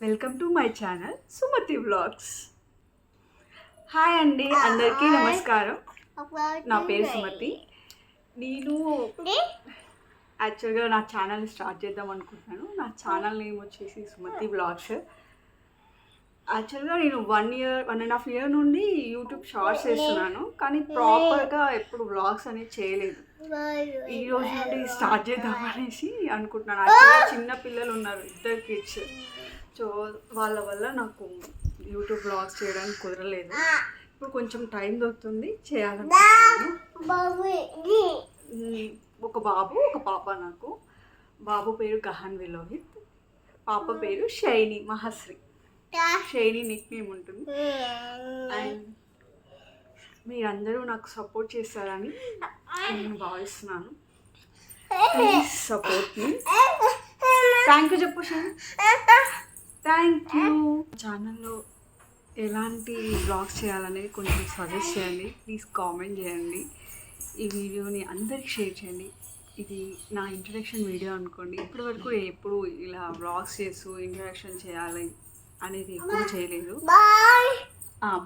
Welcome to my channel Sumathi vlogs. Hi అండి, అందరికీ నమస్కారం. నా పేరు సుమతి. నేను యాక్చువల్గా నా ఛానల్ స్టార్ట్ చేద్దాం అనుకుంటున్నాను. నా ఛానల్ నేమ్ వచ్చేసి సుమతి వ్లాగ్స్. యాక్చువల్గా నేను 1.5 year నుండి యూట్యూబ్ షార్ట్స్ చేస్తున్నాను, కానీ ప్రాపర్గా ఎప్పుడు వ్లాగ్స్ అనేది చేయలేదు. ఈ రోజు నుండి స్టార్ట్ చేద్దాం అనేసి అనుకుంటున్నాను. యాక్చువల్గా చిన్న పిల్లలు ఉన్నారు, 2 kids. సో వాళ్ళ వల్ల నాకు యూట్యూబ్ వ్లాగ్స్ చేయడానికి కుదరలేదు. ఇప్పుడు కొంచెం టైం దొరుకుతుంది, చేయాలనుకుంటున్నాను. ఒక బాబు ఒక పాప. నాకు బాబు పేరు గహన్ విలోహిత్, పాప పేరు షైని మహశ్రీ. షైని నిక్ నేమ్ ఉంటుంది. అండ్ మీరందరూ నాకు సపోర్ట్ చేస్తారని నేను భావిస్తున్నాను. Please support me. Thank you చెప్పు షైని. Thank you. ఛానల్లో ఎలాంటి బ్లాగ్స్ చేయాలనేది కొంచెం సజెస్ట్ చేయండి. ప్లీజ్ కామెంట్ చేయండి. ఈ వీడియోని అందరికి షేర్ చేయండి. ఇది నా ఇంట్రడక్షన్ వీడియో అనుకోండి. ఇప్పటివరకు ఎప్పుడు ఇలా బ్లాగ్స్ చేస్తూ ఇంట్రడక్షన్ చేయాలి అనేది ఎప్పుడు చేయలేదు.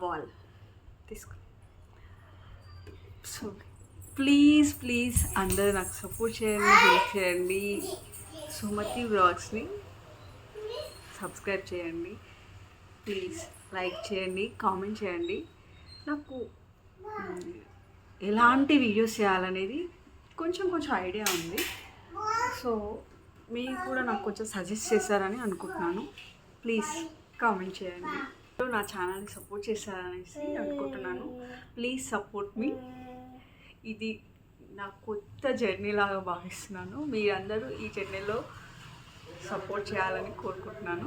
బాల్ తీసుకో. సో ప్లీజ్ అందరూ నాకు సపోర్ట్ చేయండి, హెల్ప్ చేయండి. సుమతి వ్లాగ్స్ని సబ్స్క్రైబ్ చేయండి. ప్లీజ్ లైక్ చేయండి, కామెంట్ చేయండి. నాకు ఎలాంటి వీడియోస్ చేయాలనేది కొంచెం ఐడియా ఉంది. సో మీరు కూడా నాకు కొంచెం సజెస్ట్ చేస్తారని అనుకుంటున్నాను. ప్లీజ్ కామెంట్ చేయండి. నా ఛానల్ని సపోర్ట్ చేస్తారనేసి అనుకుంటున్నాను. ప్లీజ్ సపోర్ట్ మీ. ఇది నా కొత్త జర్నీ లాగా భావిస్తున్నాను. మీరందరూ ఈ జర్నీలో సపోర్ట్ చేయాలని కోరుకుంటున్నాను.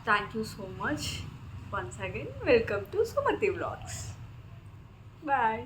Thank you so much. Once again welcome to Sumathi vlogs. Bye.